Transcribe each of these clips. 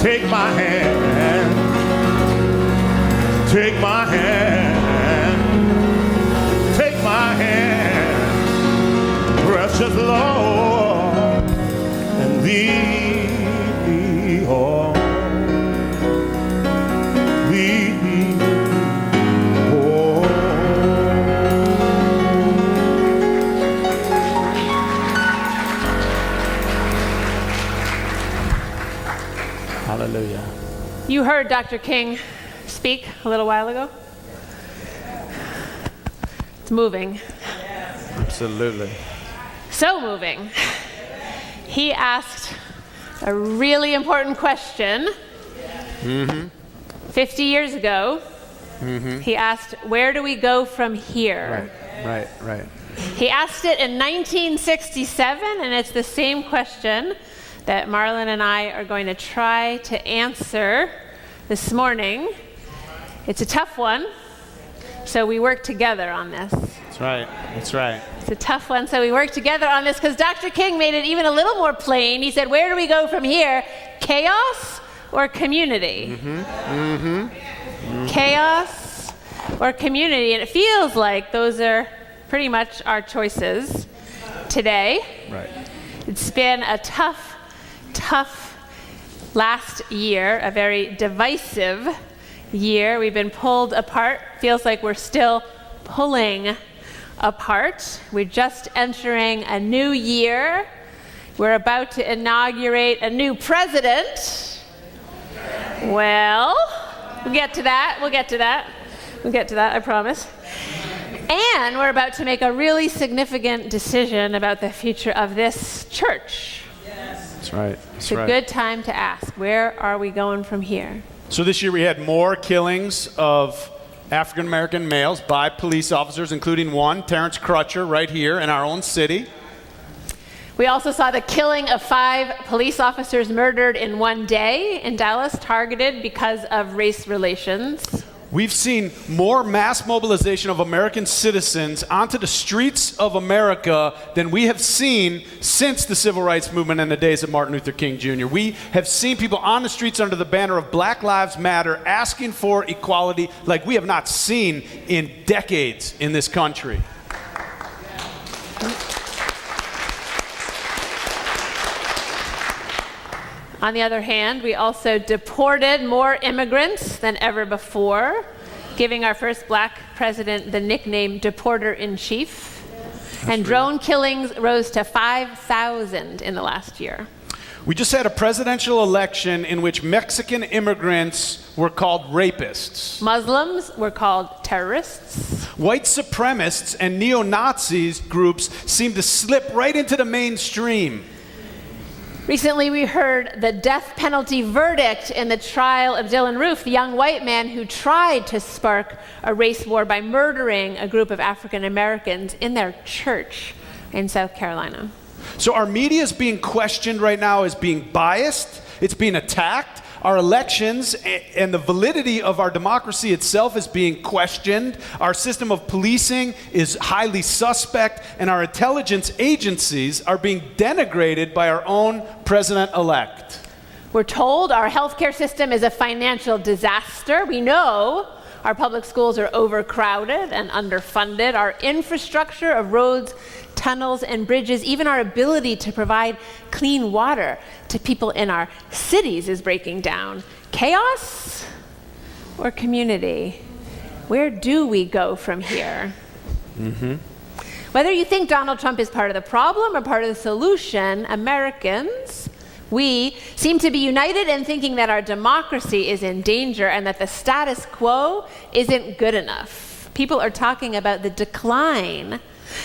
Take my hand, take my hand, take my hand, precious Lord, and lead me home, lead me home. Hallelujah. You heard Dr. King speak a little while ago. It's moving. Absolutely. So moving. He asked a really important question. 50 years ago, he asked, where do we go from here? Right. He asked it in 1967, and it's the same question that Marlin and I are going to try to answer this morning. It's a tough one, so we work together on this. That's right. It's a tough one, so we work together on this because Dr. King made it even a little more plain. He said, where do we go from here? Chaos or community? Chaos or community? And it feels like those are pretty much our choices today. Right. It's been a tough last year, a very divisive year. We've been pulled apart. Feels like we're still pulling apart. We're just entering a new year. We're about to inaugurate a new president. Well, we'll get to that, I promise. And we're about to make a really significant decision about the future of this church. That's right. It's a good time to ask, where are we going from here? So this year we had more killings of African American males by police officers, including one, Terrence Crutcher, right here in our own city. We also saw the killing of 5 police officers murdered in one day in Dallas, targeted because of race relations. We've seen more mass mobilization of American citizens onto the streets of America than we have seen since the Civil Rights Movement and the days of Martin Luther King Jr. We have seen people on the streets under the banner of Black Lives Matter asking for equality like we have not seen in decades in this country. On the other hand, we also deported more immigrants than ever before, giving our first black president the nickname Deporter-in-Chief. And drone killings rose to 5,000 in the last year. We just had a presidential election in which Mexican immigrants were called rapists. Muslims were called terrorists. White supremacists and neo-Nazis groups seem to slip right into the mainstream. Recently, we heard the death penalty verdict in the trial of Dylan Roof, the young white man who tried to spark a race war by murdering a group of African Americans in their church in South Carolina. So our media is being questioned right now as being biased. It's being attacked. Our elections and the validity of our democracy itself is being questioned. Our system of policing is highly suspect, and our intelligence agencies are being denigrated by our own president-elect. We're told our healthcare system is a financial disaster. We know our public schools are overcrowded and underfunded. Our infrastructure of roads, tunnels, and bridges, even our ability to provide clean water to people in our cities is breaking down. Chaos or community? Where do we go from here? Whether you think Donald Trump is part of the problem or part of the solution, Americans, we seem to be united in thinking that our democracy is in danger and that the status quo isn't good enough. People are talking about the decline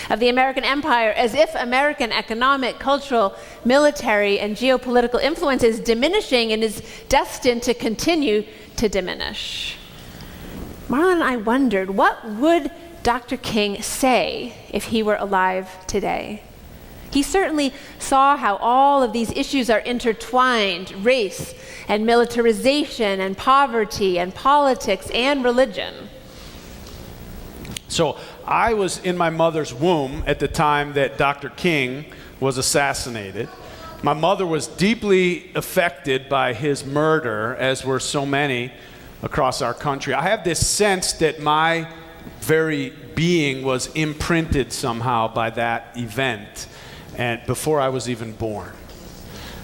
of the American empire as if American economic, cultural, military, and geopolitical influence is diminishing and is destined to continue to diminish. Marlin and I wondered, what would Dr. King say if he were alive today? He certainly saw how all of these issues are intertwined: race and militarization and poverty and politics and religion. So I was in my mother's womb at the time that Dr. King was assassinated. My mother was deeply affected by his murder, as were so many across our country. I have this sense that my very being was imprinted somehow by that event, and before I was even born.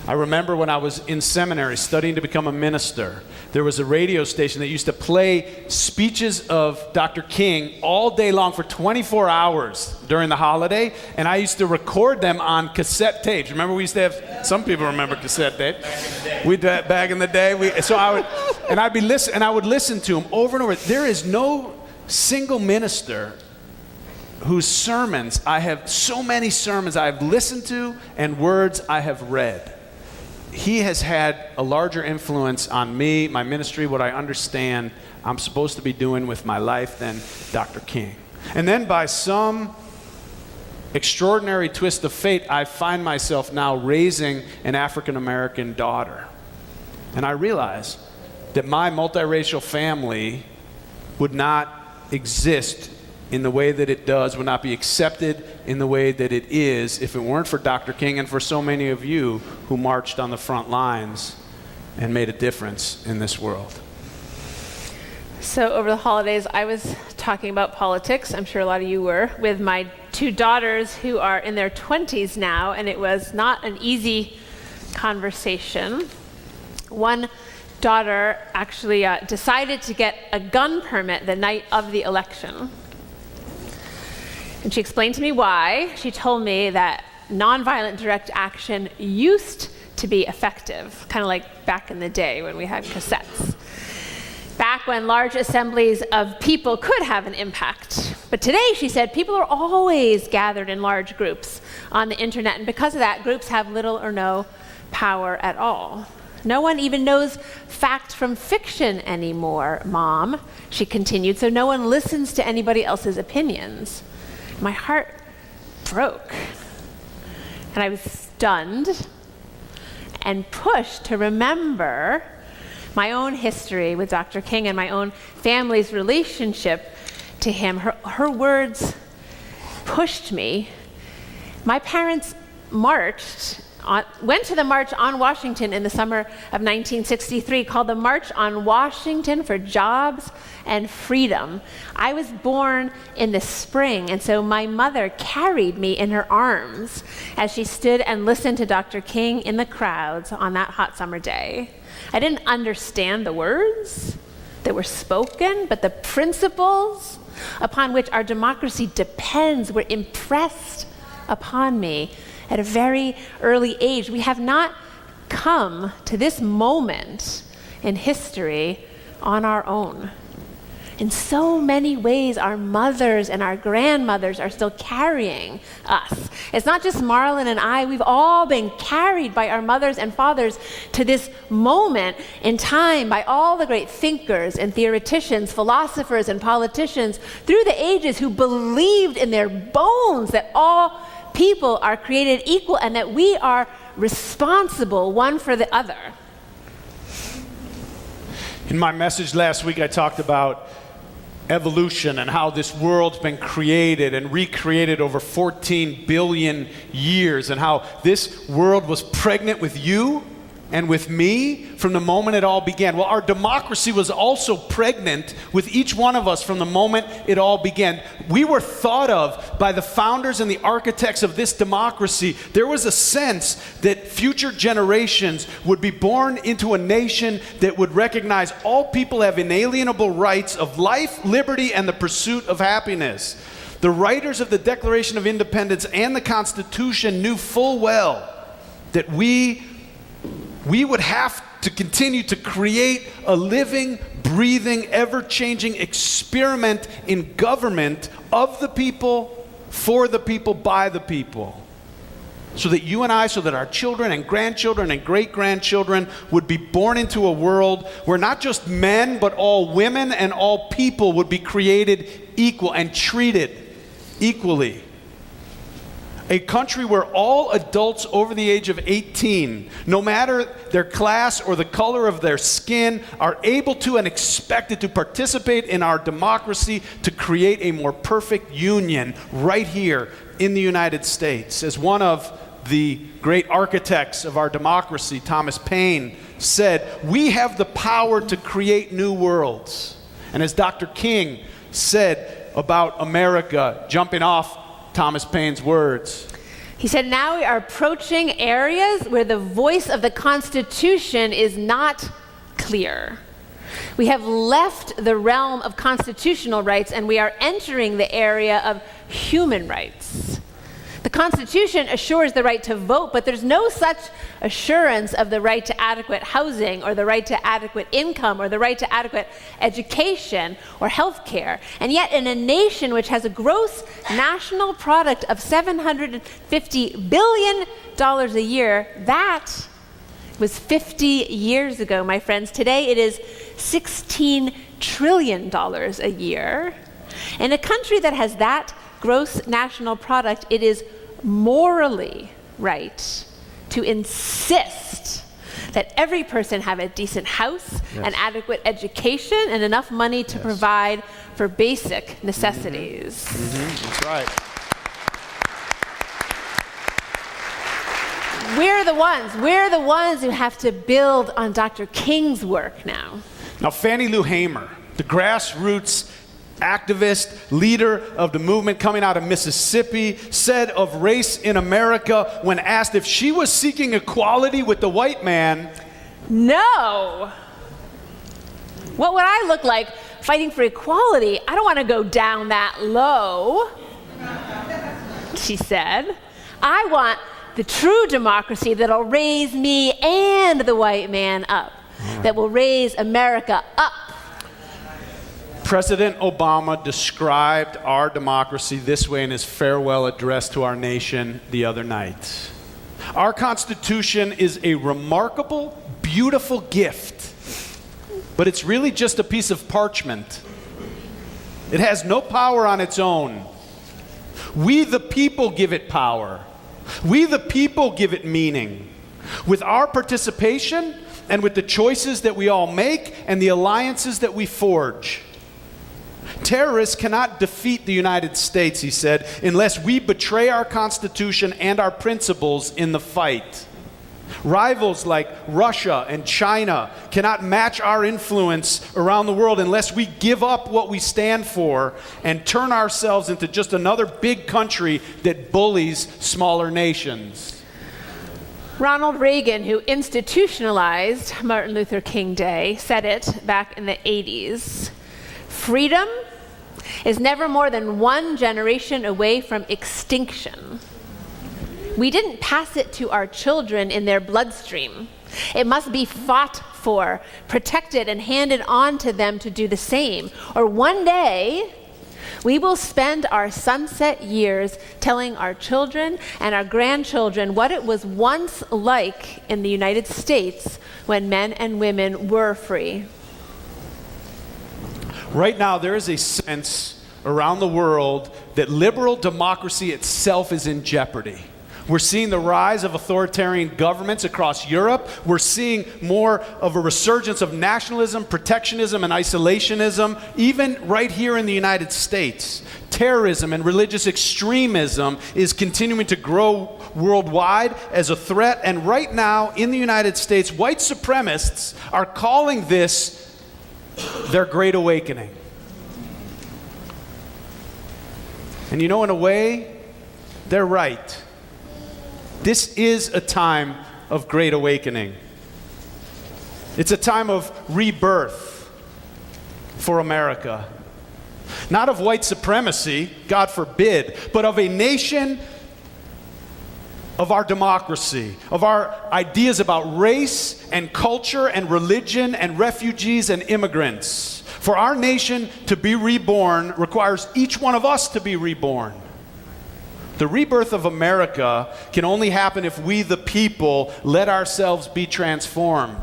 I remember when I was in seminary studying to become a minister, there was a radio station that used to play speeches of Dr. King all day long for 24 hours during the holiday, and I used to record them on cassette tapes. Remember we used to have, some people remember cassette tapes. We did that back in the day. I would listen to them over and over. There is no single minister whose sermons, I have so many sermons I have listened to and words I have read. He has had a larger influence on me, my ministry, what I understand I'm supposed to be doing with my life than Dr. King. And then by some extraordinary twist of fate, I find myself now raising an African American daughter. And I realize that my multiracial family would not exist in the way that it does, would not be accepted in the way that it is if it weren't for Dr. King and for so many of you who marched on the front lines and made a difference in this world. So over the holidays, I was talking about politics, I'm sure a lot of you were, with my two daughters who are in their 20s now, and it was not an easy conversation. One daughter actually decided to get a gun permit the night of the election. And she explained to me why. She told me that nonviolent direct action used to be effective, kind of like back in the day when we had cassettes. Back when large assemblies of people could have an impact. But today, she said, people are always gathered in large groups on the internet, and because of that, groups have little or no power at all. No one even knows fact from fiction anymore, Mom, she continued, so no one listens to anybody else's opinions. My heart broke, and I was stunned and pushed to remember my own history with Dr. King and my own family's relationship to him. Her words pushed me. My parents went to the March on Washington in the summer of 1963, called the March on Washington for Jobs and Freedom. I was born in the spring, and so my mother carried me in her arms as she stood and listened to Dr. King in the crowds on that hot summer day. I didn't understand the words that were spoken, but the principles upon which our democracy depends were impressed upon me at a very early age. We have not come to this moment in history on our own. In so many ways, our mothers and our grandmothers are still carrying us. It's not just Marlin and I, we've all been carried by our mothers and fathers to this moment in time by all the great thinkers and theoreticians, philosophers and politicians through the ages who believed in their bones that all people are created equal and that we are responsible one for the other. In my message last week, I talked about evolution and how this world's been created and recreated over 14 billion years, and how this world was pregnant with you and with me from the moment it all began. Well, our democracy was also pregnant with each one of us from the moment it all began. We were thought of by the founders and the architects of this democracy. There was a sense that future generations would be born into a nation that would recognize all people have inalienable rights of life, liberty, and the pursuit of happiness. The writers of the Declaration of Independence and the Constitution knew full well that we would have to continue to create a living, breathing, ever-changing experiment in government of the people, for the people, by the people. So that you and I, so that our children and grandchildren and great-grandchildren would be born into a world where not just men, but all women and all people would be created equal and treated equally. A country where all adults over the age of 18, no matter their class or the color of their skin, are able to and expected to participate in our democracy to create a more perfect union right here in the United States. As one of the great architects of our democracy, Thomas Paine, said, "We have the power to create new worlds." And as Dr. King said about America, jumping off Thomas Paine's words, he said, "Now we are approaching areas where the voice of the Constitution is not clear. We have left the realm of constitutional rights and we are entering the area of human rights. The Constitution assures the right to vote, but there's no such assurance of the right to adequate housing or the right to adequate income or the right to adequate education or health care. And yet in a nation which has a gross national product of $750 billion a year, that was 50 years ago, my friends. Today it is $16 trillion a year. In a country that has that gross national product, it is morally right to insist that every person have a decent house, an adequate education, and enough money to provide for basic necessities. That's right. We're the ones who have to build on Dr. King's work now. Now, Fannie Lou Hamer, the grassroots activist, leader of the movement coming out of Mississippi, said of race in America when asked if she was seeking equality with the white man, "No. What would I look like fighting for equality? I don't want to go down that low," she said. "I want the true democracy that'll raise me and the white man up, that will raise America up." President Obama described our democracy this way in his farewell address to our nation the other night. Our Constitution is a remarkable, beautiful gift, but it's really just a piece of parchment. It has no power on its own. We the people give it power. We the people give it meaning. With our participation and with the choices that we all make and the alliances that we forge. Terrorists cannot defeat the United States, he said, unless we betray our Constitution and our principles in the fight. Rivals like Russia and China cannot match our influence around the world unless we give up what we stand for and turn ourselves into just another big country that bullies smaller nations. Ronald Reagan, who institutionalized Martin Luther King Day, said it back in the 80s. "Freedom is never more than one generation away from extinction. We didn't pass it to our children in their bloodstream. It must be fought for, protected, and handed on to them to do the same. Or one day, we will spend our sunset years telling our children and our grandchildren what it was once like in the United States when men and women were free." Right now, there is a sense around the world that liberal democracy itself is in jeopardy. We're seeing the rise of authoritarian governments across Europe. We're seeing more of a resurgence of nationalism, protectionism, and isolationism, even right here in the United States. Terrorism and religious extremism is continuing to grow worldwide as a threat, and right now in the United States, white supremacists are calling this their Great Awakening. And you know, in a way, they're right. This is a time of great awakening. It's a time of rebirth for America. Not of white supremacy, God forbid, but of a nation of our democracy, of our ideas about race and culture and religion and refugees and immigrants. For our nation to be reborn requires each one of us to be reborn. The rebirth of America can only happen if we, the people, let ourselves be transformed.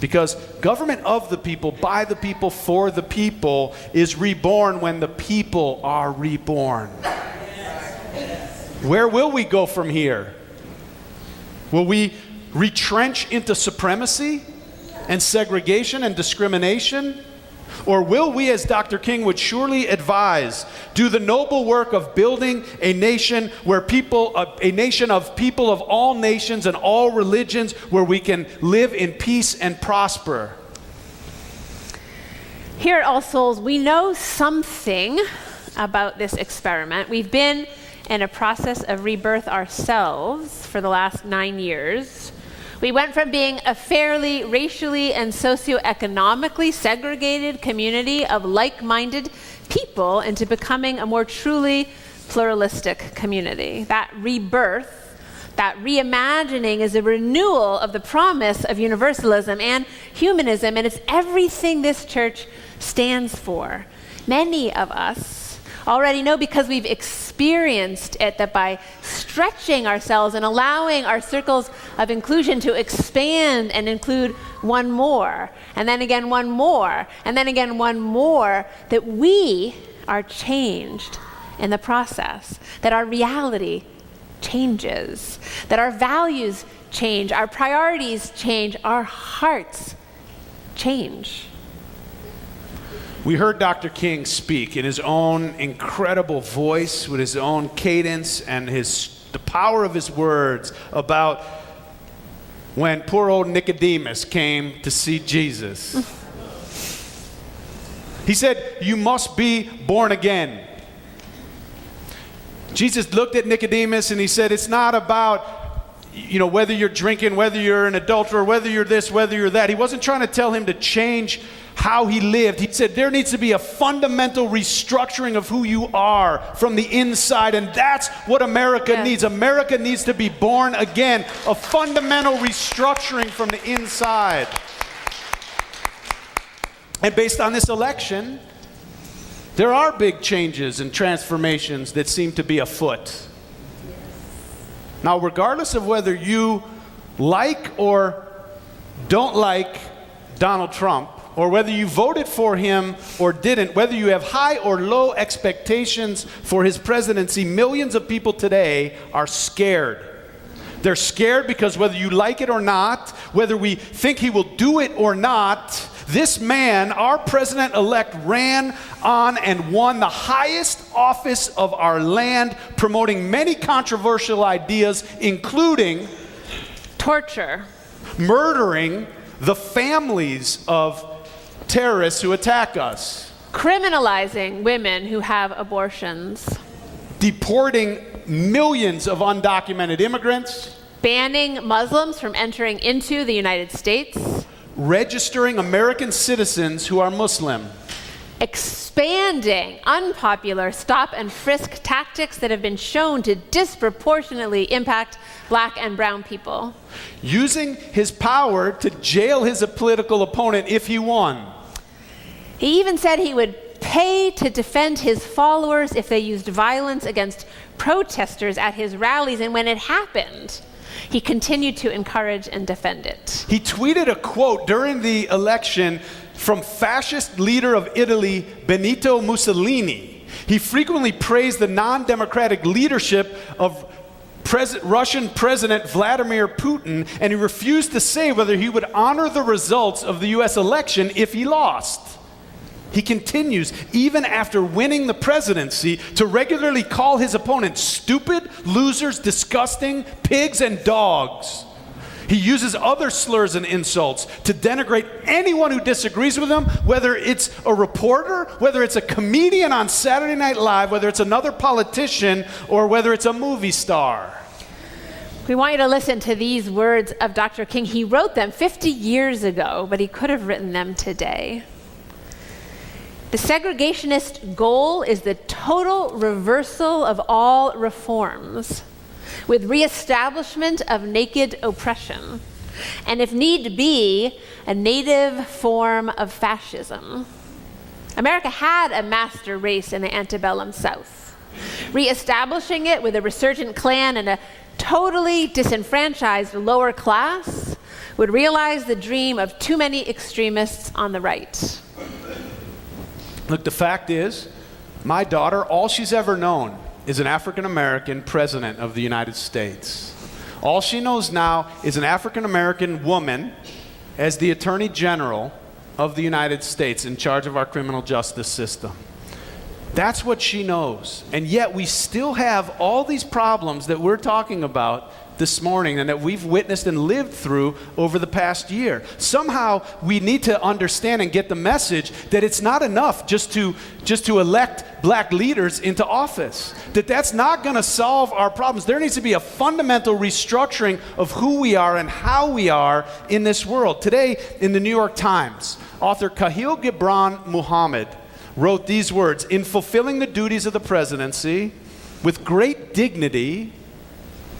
Because government of the people, by the people, for the people is reborn when the people are reborn. Where will we go from here? Will we retrench into supremacy and segregation and discrimination? Or will we, as Dr. King would surely advise, do the noble work of building a nation where a nation of people of all nations and all religions, where we can live in peace and prosper? Here at All Souls, we know something about this experiment. We've been in a process of rebirth ourselves for the last 9 years. We went from being a fairly racially and socioeconomically segregated community of like-minded people into becoming a more truly pluralistic community. That rebirth, that reimagining, is a renewal of the promise of universalism and humanism, and it's everything this church stands for. Many of us already know, because we've experienced it, that by stretching ourselves and allowing our circles of inclusion to expand and include one more, and then again one more, and then again one more, that we are changed in the process, that our reality changes, that our values change, our priorities change, our hearts change. We heard Dr. King speak in his own incredible voice, with his own cadence and the power of his words, about when poor old Nicodemus came to see Jesus. He said, "You must be born again." Jesus looked at Nicodemus and he said, it's not about, whether you're drinking, whether you're an adulterer, whether you're this, whether you're that. He wasn't trying to tell him to change how he lived. He said there needs to be a fundamental restructuring of who you are from the inside, and that's what America needs. America needs to be born again, a fundamental restructuring from the inside. And based on this election, there are big changes and transformations that seem to be afoot. Now, regardless of whether you like or don't like Donald Trump, or whether you voted for him or didn't, whether you have high or low expectations for his presidency, millions of people today are scared. They're scared because whether you like it or not, whether we think he will do it or not, this man, our president-elect, ran on and won the highest office of our land, promoting many controversial ideas, including torture, murdering the families of terrorists who attack us, criminalizing women who have abortions, deporting millions of undocumented immigrants, banning Muslims from entering into the United States, registering American citizens who are Muslim, expanding unpopular stop and frisk tactics that have been shown to disproportionately impact black and brown people, using his power to jail his political opponent if he won. He even said he would pay to defend his followers if they used violence against protesters at his rallies, and when it happened, he continued to encourage and defend it. He tweeted a quote during the election from fascist leader of Italy, Benito Mussolini. He frequently praised the non-democratic leadership of Russian President Vladimir Putin, and he refused to say whether he would honor the results of the U.S. election if he lost. He continues, even after winning the presidency, to regularly call his opponents stupid, losers, disgusting, pigs, and dogs. He uses other slurs and insults to denigrate anyone who disagrees with him, whether it's a reporter, whether it's a comedian on Saturday Night Live, whether it's another politician, or whether it's a movie star. We want you to listen to these words of Dr. King. He wrote them 50 years ago, but he could have written them today. The segregationist goal is the total reversal of all reforms, with reestablishment of naked oppression, and if need be, a native form of fascism. America had a master race in the antebellum South. Reestablishing it with a resurgent Klan and a totally disenfranchised lower class would realize the dream of too many extremists on the right. Look, the fact is, my daughter, all she's ever known is an African-American president of the United States. All she knows now is an African-American woman as the Attorney General of the United States in charge of our criminal justice system. That's what she knows. And yet we still have all these problems that we're talking about this morning and that we've witnessed and lived through over the past year. Somehow we need to understand and get the message that it's not enough just to elect black leaders into office. That's not going to solve our problems. There needs to be a fundamental restructuring of who we are and how we are in this world. Today in the New York Times, author Khalil Gibran Muhammad wrote these words: "In fulfilling the duties of the presidency with great dignity,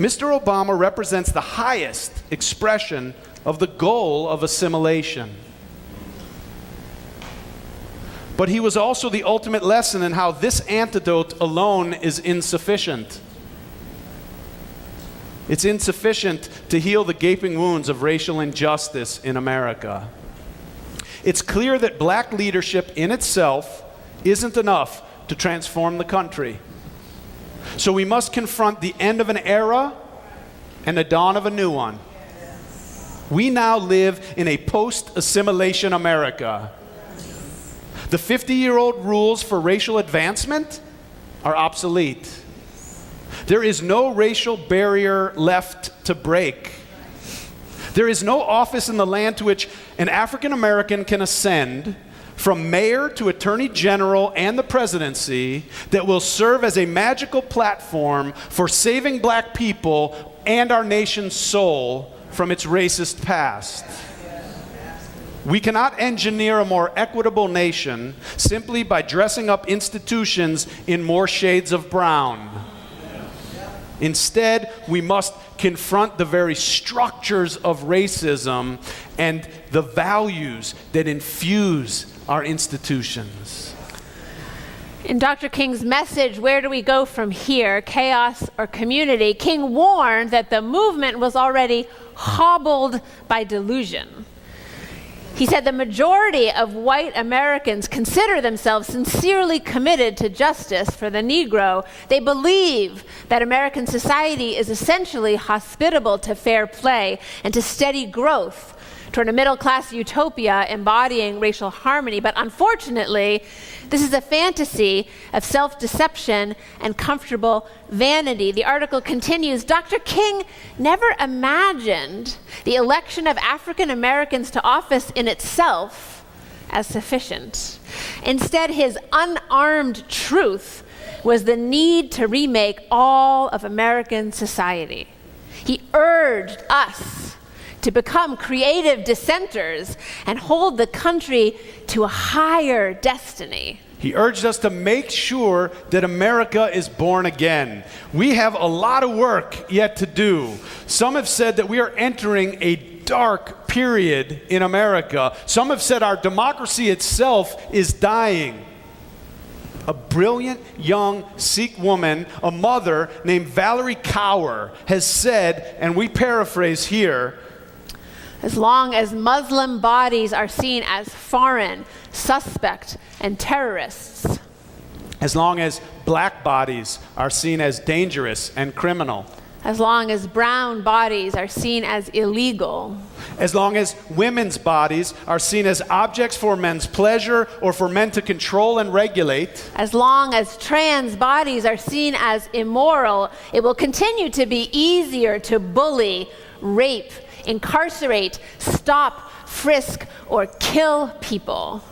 Mr. Obama represents the highest expression of the goal of assimilation. But he was also the ultimate lesson in how this antidote alone is insufficient. It's insufficient to heal the gaping wounds of racial injustice in America. It's clear that black leadership in itself isn't enough to transform the country. So we must confront the end of an era and the dawn of a new one. We now live in a post-assimilation America. The 50-year-old rules for racial advancement are obsolete. There is no racial barrier left to break. There is no office in the land to which an African American can ascend, from mayor to attorney general and the presidency, that will serve as a magical platform for saving black people and our nation's soul from its racist past. We cannot engineer a more equitable nation simply by dressing up institutions in more shades of brown. Instead, we must confront the very structures of racism and the values that infuse our institutions." In Dr. King's message, "Where do we go from here? Chaos or community?" King warned that the movement was already hobbled by delusion. He said the majority of white Americans consider themselves sincerely committed to justice for the Negro. They believe that American society is essentially hospitable to fair play and to steady growth toward a middle-class utopia embodying racial harmony. But unfortunately, this is a fantasy of self-deception and comfortable vanity. The article continues, Dr. King never imagined the election of African Americans to office in itself as sufficient. Instead, his unarmed truth was the need to remake all of American society. He urged us to become creative dissenters and hold the country to a higher destiny. He urged us to make sure that America is born again. We have a lot of work yet to do. Some have said that we are entering a dark period in America. Some have said our democracy itself is dying. A brilliant young Sikh woman, a mother named Valerie Kaur, has said, and we paraphrase here, "As long as Muslim bodies are seen as foreign, suspect, and terrorists. As long as black bodies are seen as dangerous and criminal. As long as brown bodies are seen as illegal. As long as women's bodies are seen as objects for men's pleasure or for men to control and regulate. As long as trans bodies are seen as immoral, it will continue to be easier to bully, rape, incarcerate, stop, frisk, or kill people."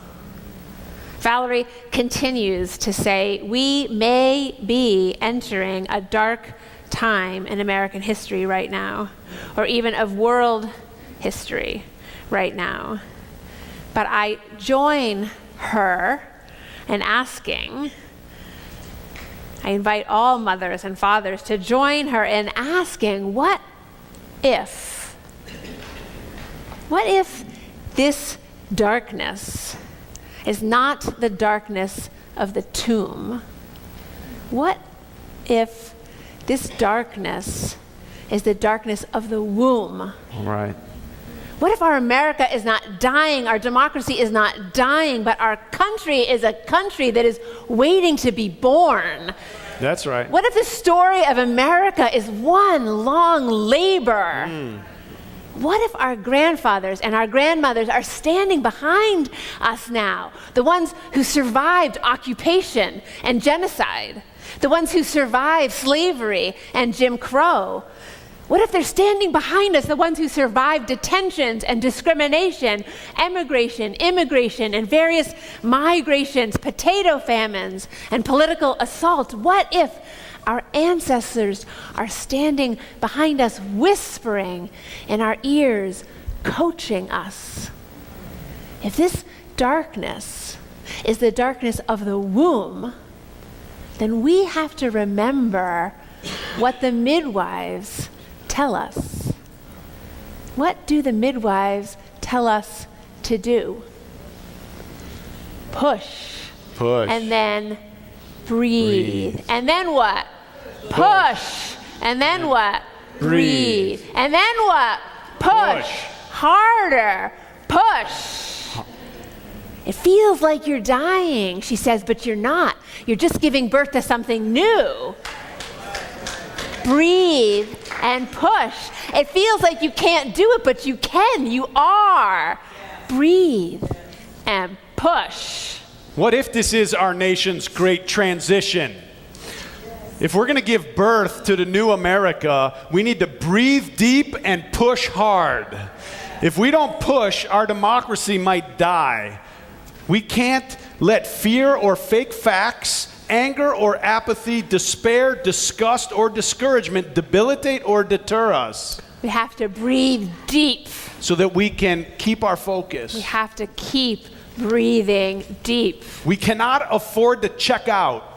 Valerie continues to say, "We may be entering a dark time in American history right now, or even of world history right now. But I join her in asking, I invite all mothers and fathers to join her in asking, what if this darkness is not the darkness of the tomb? What if this darkness is the darkness of the womb? All right. What if our America is not dying, our democracy is not dying, but our country is a country that is waiting to be born? That's right. What if the story of America is one long labor? What if our grandfathers and our grandmothers are standing behind us now? The ones who survived occupation and genocide, the ones who survived slavery and Jim Crow. What if they're standing behind us, the ones who survived detentions and discrimination, emigration, immigration, and various migrations, potato famines, and political assault? What if our ancestors are standing behind us, whispering in our ears, coaching us? If this darkness is the darkness of the womb, then we have to remember what the midwives tell us. What do the midwives tell us to do? Push. Push. And then breathe. And then what? Push. And then what? Breathe. And then what? Push. Harder. Push. It feels like you're dying, she says, but you're not. You're just giving birth to something new. Breathe and push. It feels like you can't do it, but you can. You are. Breathe and push. What if this is our nation's great transition? If we're going to give birth to the new America, we need to breathe deep and push hard. If we don't push, our democracy might die. We can't let fear or fake facts, anger or apathy, despair, disgust, or discouragement debilitate or deter us. We have to breathe deep. So that we can keep our focus. We have to keep breathing deep. We cannot afford to check out.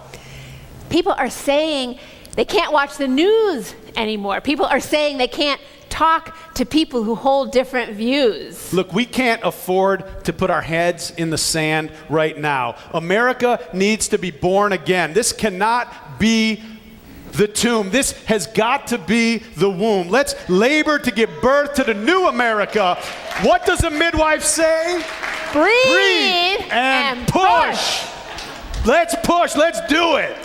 People are saying they can't watch the news anymore. People are saying they can't talk to people who hold different views. Look, we can't afford to put our heads in the sand right now. America needs to be born again. This cannot be the tomb. This has got to be the womb. Let's labor to give birth to the new America. What does a midwife say? Breathe and push. Let's push. Let's do it.